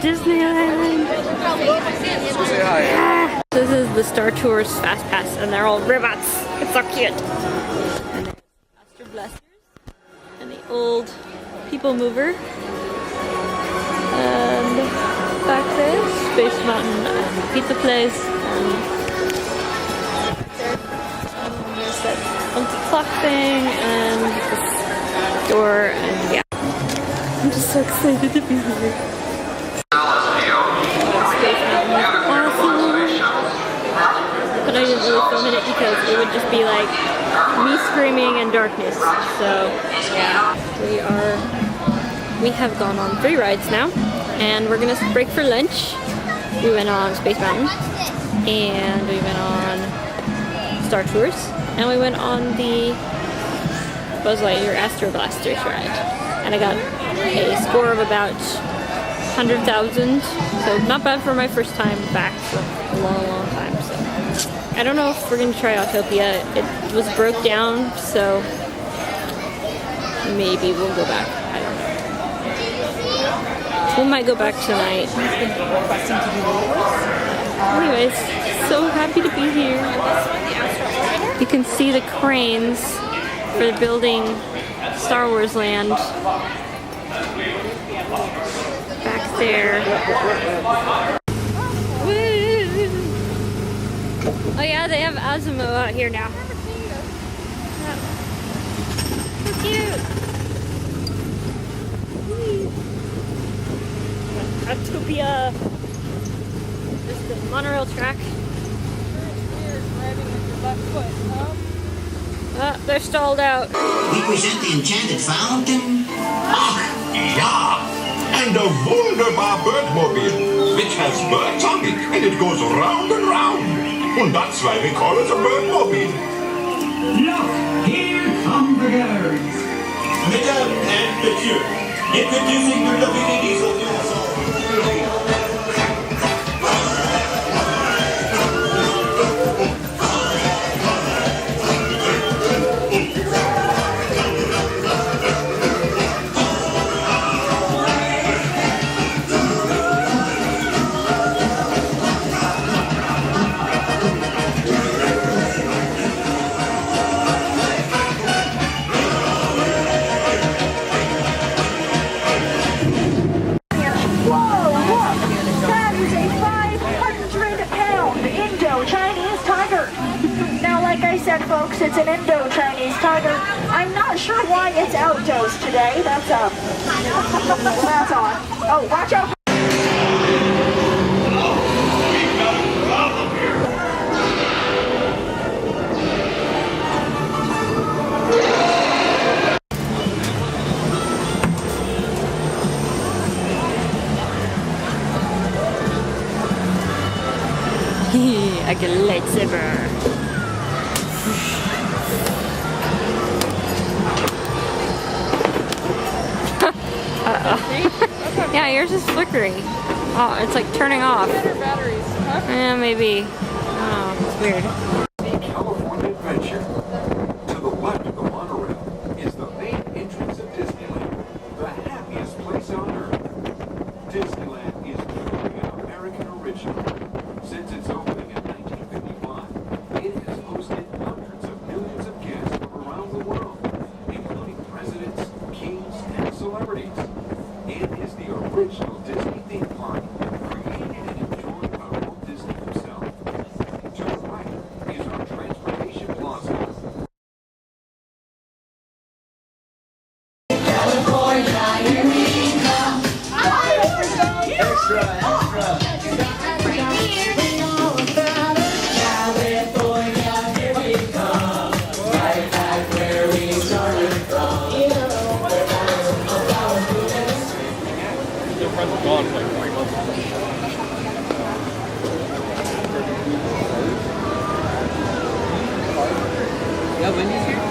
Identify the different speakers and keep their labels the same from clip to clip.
Speaker 1: Disneyland. Yeah. This is the Star Tours Fast Pass, and they're all robots. It's so cute. And there's Astro Blasters and the old People Mover. And back there, Space Mountain and Pizza Place. And there's that funky clock thing and this door, and yeah. I'm just so excited to be here. But I didn't really film in it because it would just be like me screaming and darkness. So yeah, we have gone on 3 rides now, and we're gonna break for lunch. We went on Space Mountain, and we went on Star Tours, and we went on the Buzz Lightyear Astro Blasters ride. And I got a score of about 100,000, so not bad for my first time back for a long time. So I don't know if we're gonna try Autopia. It was broke down, so maybe we'll go back. I don't know. We might go back tonight. Anyways, so happy to be here. You can see the cranes for building Star Wars Land back there. Woo! Oh yeah, they have Asimo out here now. So cute! Autopia! This is the monorail track. They're stalled out.
Speaker 2: We present the enchanted fountain.
Speaker 3: Ach, ja! And a wunderbar birdmobile, which has birds on it, and it goes round and round. And that's why we call it a birdmobile.
Speaker 4: Look, here come the birds.
Speaker 3: Mesdames and messieurs, introducing the ladies of the ensemble.
Speaker 5: Folks, it's an Indo-Chinese tiger. I'm not sure why it's outdoors today. That's on. Oh, watch out.
Speaker 3: We've got a problem here.
Speaker 1: I get a lightsaber. Yeah, yours is flickering. Oh, it's like turning off.
Speaker 6: Batteries, huh?
Speaker 1: Yeah, maybe. Oh, it's weird.
Speaker 7: California Adventure. To the left of the monorail is the main entrance of Disneyland, the happiest place on earth. Disneyland is truly an American original. Since its opening in 1955, it has hosted hundreds of millions of guests from around the world, including presidents, kings, and celebrities. It is the original Disney theme park, created and enjoyed by Walt Disney himself. To the right is our Transportation Plaza.
Speaker 4: California, here we come. Extra, extra. California, here we come. Right back where we started from.
Speaker 8: Gone for like 3 months.
Speaker 6: Yeah, Wendy's here?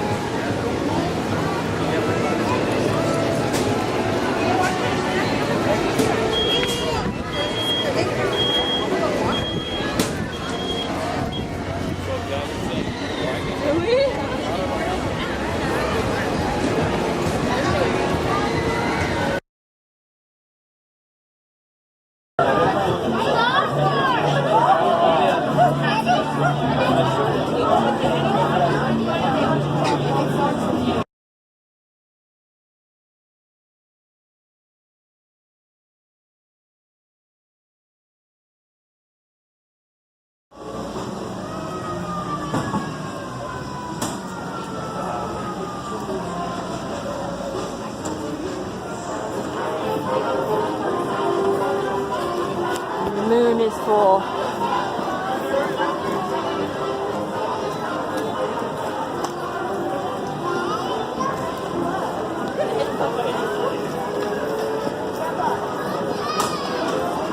Speaker 1: is full.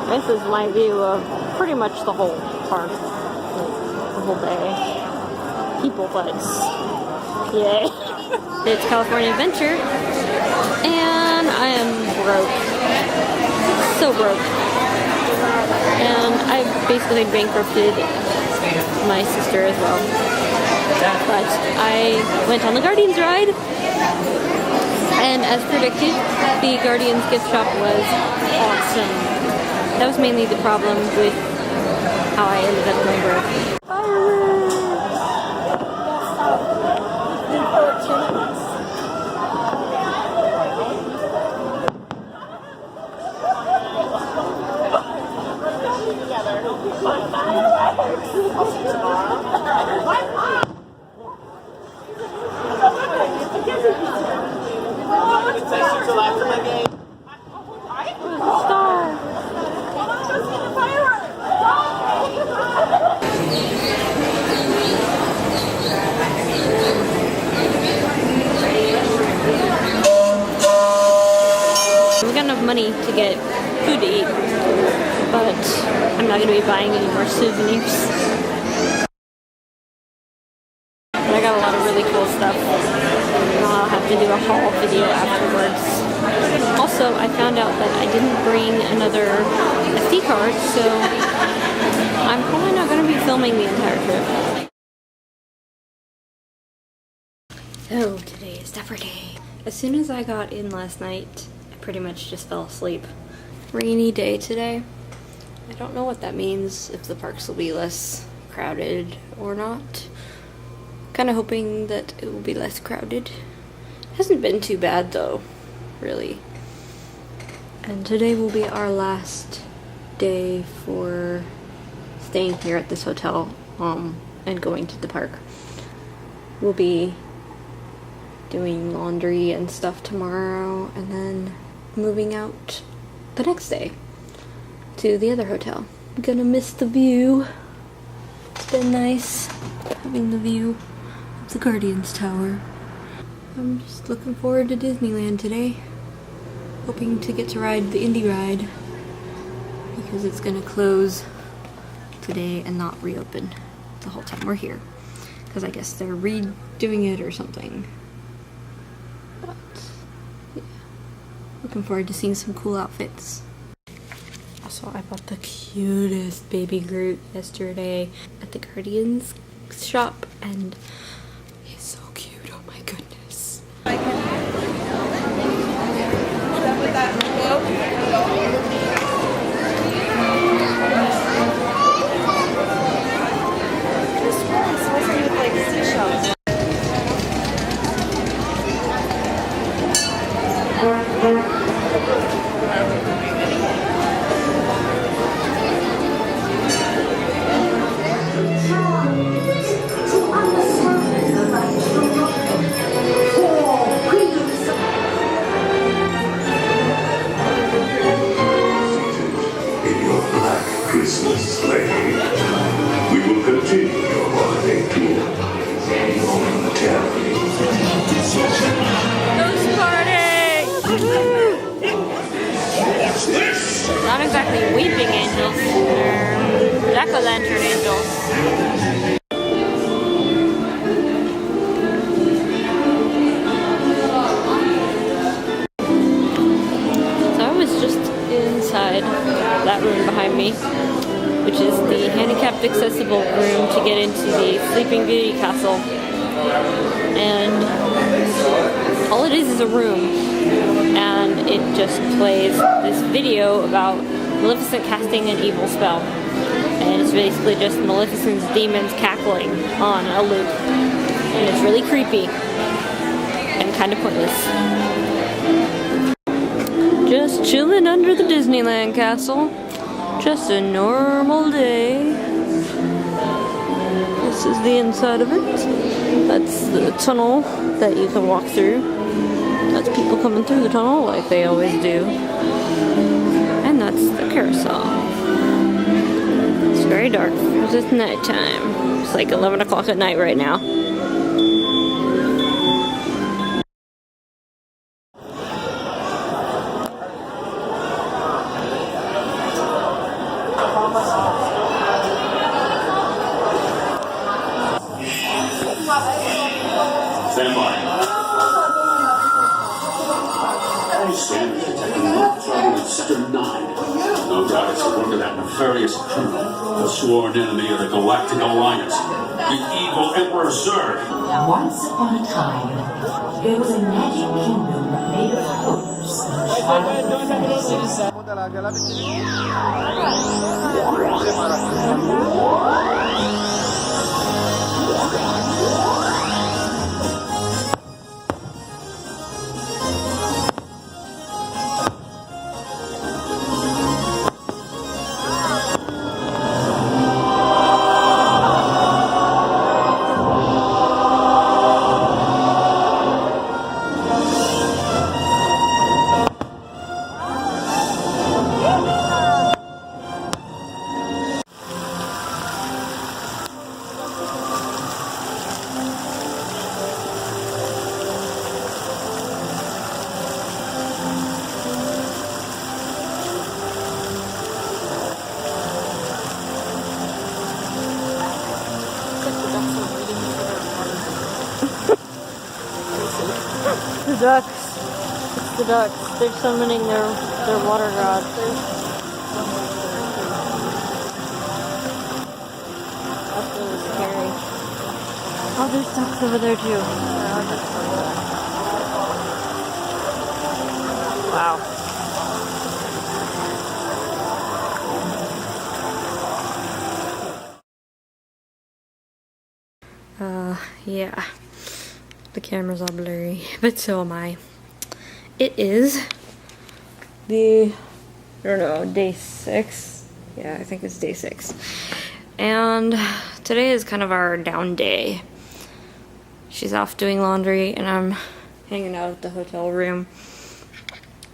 Speaker 1: This is my view of pretty much the whole park, the whole day. People place. Yay. It's California Adventure, and I am broke. So broke. And I basically bankrupted my sister as well. But I went on the Guardians ride, and as predicted, the Guardians gift shop was awesome. That was mainly the problem with how I ended up going broke. We got enough money to get food to eat, but I'm not going to be buying any more souvenirs. But I got a lot of really cool stuff. I'll have to do a haul video afterwards. Also, I found out that I didn't bring another SD card, so I'm probably not going to be filming the entire trip. So, today is supper day. As soon as I got in last night, I pretty much just fell asleep. Rainy day today. I don't know what that means, if the parks will be less crowded or not. Kind of hoping that it will be less crowded. Hasn't been too bad though, really. And today will be our last day for staying here at this hotel and going to the park. We'll be doing laundry and stuff tomorrow and then moving out the next day to the other hotel. I'm gonna miss the view. It's been nice having the view of the Guardians Tower. I'm just looking forward to Disneyland today. Hoping to get to ride the Indy ride because it's gonna close today and not reopen the whole time we're here. Because I guess they're redoing it or something. But yeah, looking forward to seeing some cool outfits. Also, I bought the cutest baby Groot yesterday at the Guardians shop, and he's so cute. Oh my goodness.
Speaker 3: Christmas sleigh. We will continue your holiday tour momentarily.
Speaker 1: Ghost party!
Speaker 3: What's this?
Speaker 1: Not exactly weeping angels, they're jack-o'-lantern angels. So I was just inside that room behind me, which is the handicapped accessible room to get into the Sleeping Beauty castle. And all it is a room, and it just plays this video about Maleficent casting an evil spell. And it's basically just Maleficent's demons cackling on a loop. And it's really creepy and kind of pointless. Just chilling under the Disneyland castle. Just a normal day. This is the inside of it. That's the tunnel that you can walk through. That's people coming through the tunnel like they always do. And that's the carousel. very dark because it's nighttime. It's like 11 o'clock at night right now.
Speaker 3: Stand by. Stand detecting trouble in Sector 9. No doubt it's the work of that nefarious crew, the sworn enemy of the Galactic Alliance, the evil Emperor Zurg.
Speaker 8: Once upon a time, there was a magic kingdom made of hopes and trials.
Speaker 1: The ducks. It's the ducks. They're summoning their water god. That's really scary. Oh, there's ducks over there too. Wow. Yeah. The camera's all blurry, but so am I. It is I don't know, day 6. Yeah, I think it's day 6. And today is kind of our down day. She's off doing laundry and I'm hanging out at the hotel room.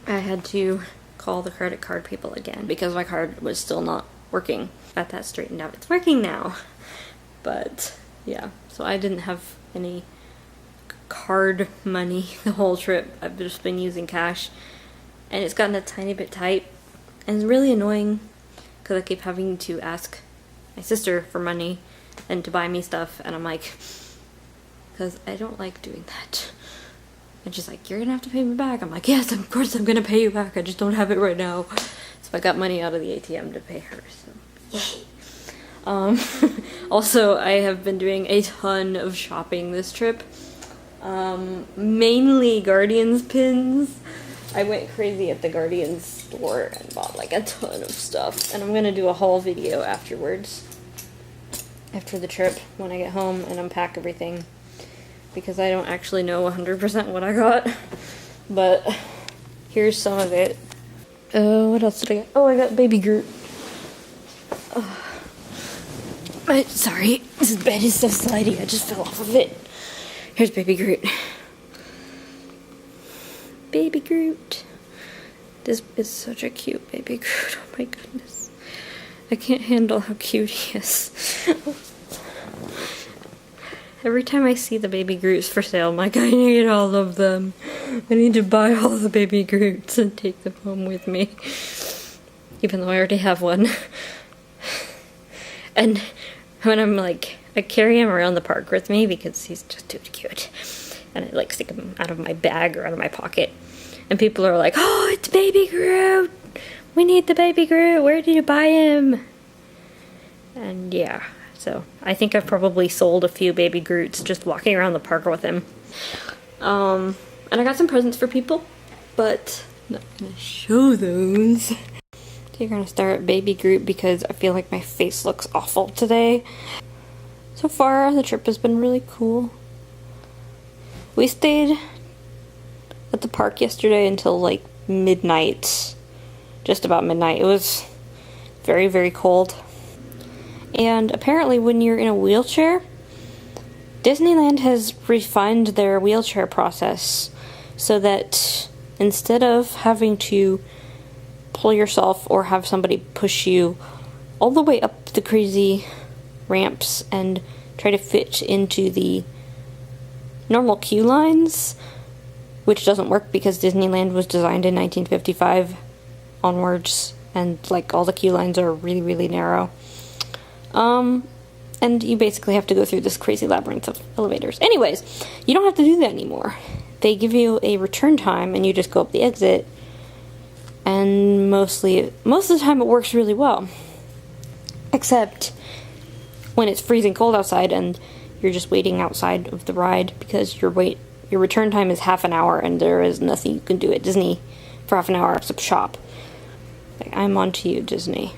Speaker 1: I had to call the credit card people again because my card was still not working. Got that straightened out. It's working now. But yeah, so I didn't have any card money the whole trip. I've just been using cash and it's gotten a tiny bit tight and it's really annoying because I keep having to ask my sister for money and to buy me stuff and I'm like, because I don't like doing that. And she's like, you're gonna have to pay me back. I'm like, yes, of course I'm gonna pay you back, I just don't have it right now. So I got money out of the ATM to pay her, so yay. Also, I have been doing a ton of shopping this trip. Mainly Guardians pins. I went crazy at the Guardians store and bought like a ton of stuff. And I'm gonna do a haul video afterwards. After the trip, when I get home and unpack everything. Because I don't actually know 100% what I got. But here's some of it. What else did I get? Oh, I got Baby Groot. Sorry, this bed is so slidey, I just fell off of it. Here's Baby Groot. Baby Groot. This is such a cute Baby Groot, oh my goodness. I can't handle how cute he is. Every time I see the Baby Groots for sale, I'm like, I need all of them. I need to buy all the Baby Groots and take them home with me. Even though I already have one. And when I'm like, I carry him around the park with me because he's just too cute. And I like stick him out of my bag or out of my pocket. And people are like, oh, it's Baby Groot! We need the Baby Groot! Where did you buy him? And yeah, so I think I've probably sold a few Baby Groots just walking around the park with him. And I got some presents for people, but I'm not gonna show those. So you're gonna stare at Baby Groot because I feel like my face looks awful today. So far, the trip has been really cool. We stayed at the park yesterday until like midnight. Just about midnight. It was very, very cold. And apparently when you're in a wheelchair, Disneyland has refined their wheelchair process so that instead of having to pull yourself or have somebody push you all the way up the crazy ramps and try to fit into the normal queue lines, which doesn't work because Disneyland was designed in 1955 onwards, and like all the queue lines are really, really narrow. And you basically have to go through this crazy labyrinth of elevators. Anyways, you don't have to do that anymore. They give you a return time and you just go up the exit, and most of the time it works really well. Except when it's freezing cold outside and you're just waiting outside of the ride because your return time is half an hour and there is nothing you can do at Disney for half an hour except shop. Like, I'm on to you, Disney.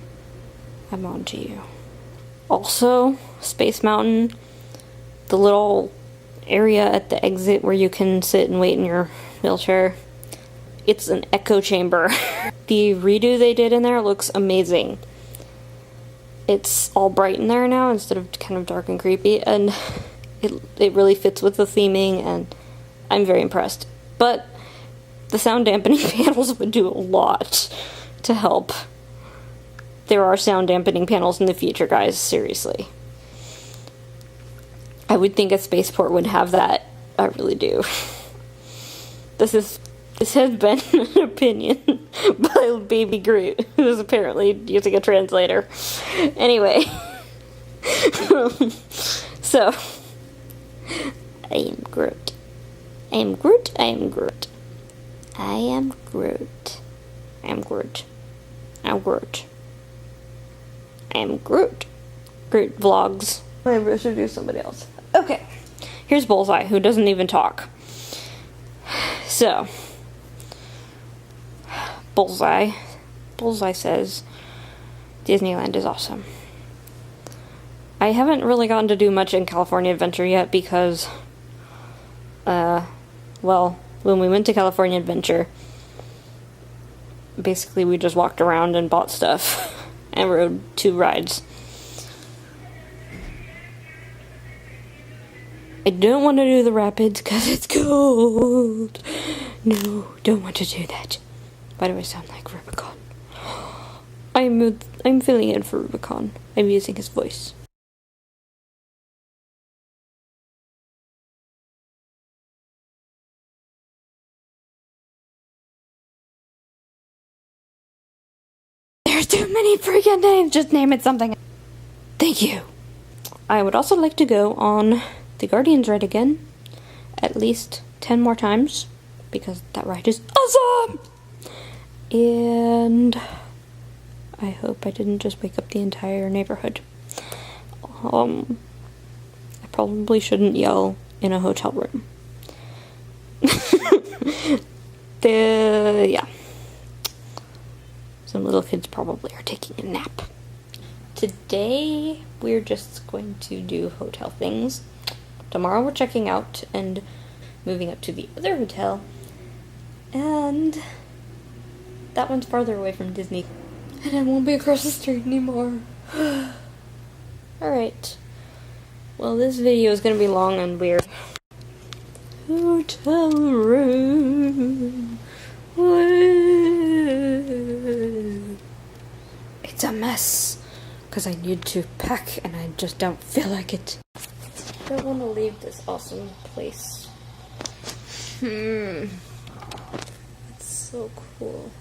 Speaker 1: I'm on to you. Also, Space Mountain, the little area at the exit where you can sit and wait in your wheelchair, it's an echo chamber. The redo they did in there looks amazing. It's all bright in there now instead of kind of dark and creepy, and it really fits with the theming, and I'm very impressed. But the sound dampening panels would do a lot to help. There are sound dampening panels in the future, guys, seriously. I would think a spaceport would have that. I really do. This has been an opinion by Baby Groot, who's apparently using a translator. Anyway. So, I am Groot. I am Groot. I am Groot. I am Groot. I am Groot. I'm Groot. I am Groot. Groot vlogs. Maybe I should do somebody else. Okay. Here's Bullseye, who doesn't even talk. So, Bullseye says Disneyland is awesome. I haven't really gotten to do much in California Adventure yet because, well, when we went to California Adventure, basically we just walked around and bought stuff and rode 2 rides. I don't want to do the rapids because it's cold. No, don't want to do that. Why do I sound like Rubicon? I'm filling in for Rubicon. I'm using his voice. There's too many freaking names. Just name it something. Thank you. I would also like to go on the Guardians ride again, at least 10 more times, because that ride is awesome! And I hope I didn't just wake up the entire neighborhood. I probably shouldn't yell in a hotel room. Yeah. Some little kids probably are taking a nap. Today, we're just going to do hotel things. Tomorrow we're checking out and moving up to the other hotel. And that one's farther away from Disney. And I won't be across the street anymore. Alright. Well, this video is going to be long and weird. Hotel room. It's a mess. Because I need to pack and I just don't feel like it. I don't want to leave this awesome place. It's so cool.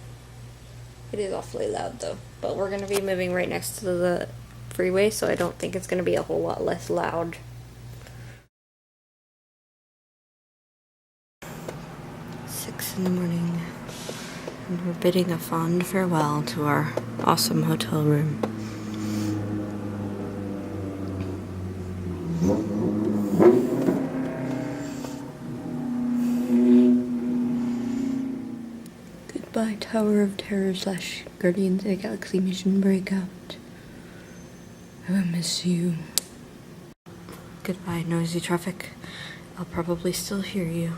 Speaker 1: It is awfully loud though, but we're going to be moving right next to the freeway, so I don't think it's going to be a whole lot less loud. Six in the morning, and we're bidding a fond farewell to our awesome hotel room. Goodbye, Tower of Terror / Guardians of the Galaxy Mission Breakout. I will miss you. Goodbye, noisy traffic. I'll probably still hear you.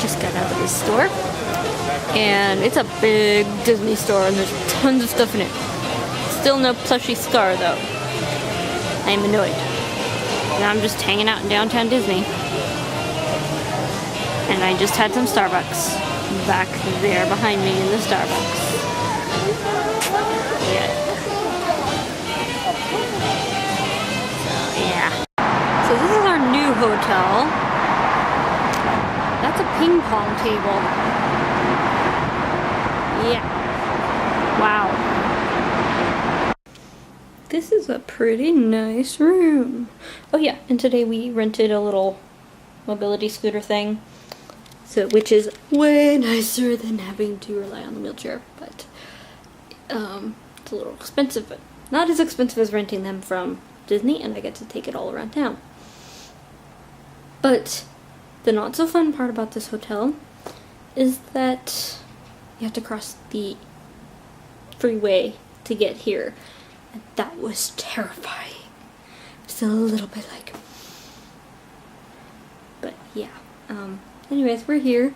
Speaker 1: Just got out of the store. And it's a big Disney store and there's tons of stuff in it. Still no plushy Scar though. I'm annoyed. Now I'm just hanging out in downtown Disney. And I just had some Starbucks back there behind me in the Starbucks. Yeah. So yeah. So this is our new hotel. That's a ping pong table. Yeah. Wow. This is a pretty nice room. Oh yeah, and today we rented a little mobility scooter thing. So, which is way nicer than having to rely on the wheelchair, but it's a little expensive, but not as expensive as renting them from Disney, and I get to take it all around town. But the not so fun part about this hotel is that you have to cross the freeway to get here, and that was terrifying. Still a little bit like, but yeah. Anyways, we're here,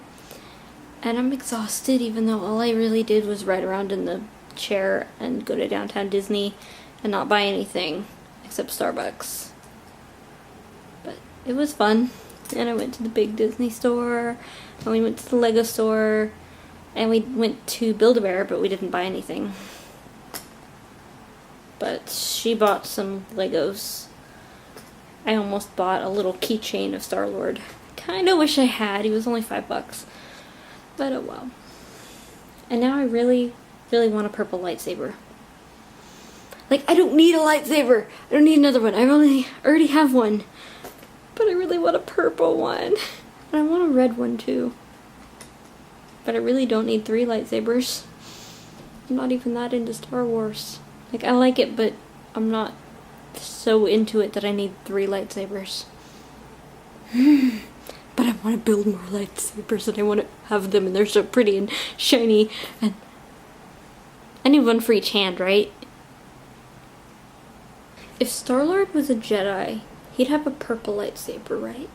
Speaker 1: and I'm exhausted, even though all I really did was ride around in the chair and go to downtown Disney and not buy anything except Starbucks. But it was fun, and I went to the big Disney store, and we went to the Lego store, and we went to Build-A-Bear, but we didn't buy anything. But she bought some Legos. I almost bought a little keychain of Star-Lord. Kinda wish I had. He was only $5. But oh well. And now I really, really want a purple lightsaber. Like, I don't need a lightsaber! I don't need another one. I already have one. But I really want a purple one. And I want a red one too. But I really don't need 3 lightsabers. I'm not even that into Star Wars. Like, I like it, but I'm not so into it that I need 3 lightsabers. But I want to build more lightsabers and I want to have them and they're so pretty and shiny, and I need one for each hand, right? If Star-Lord was a Jedi, he'd have a purple lightsaber, right?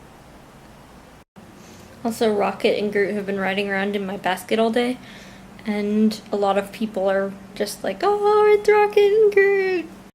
Speaker 1: Also, Rocket and Groot have been riding around in my basket all day, and a lot of people are just like, oh, it's Rocket and Groot!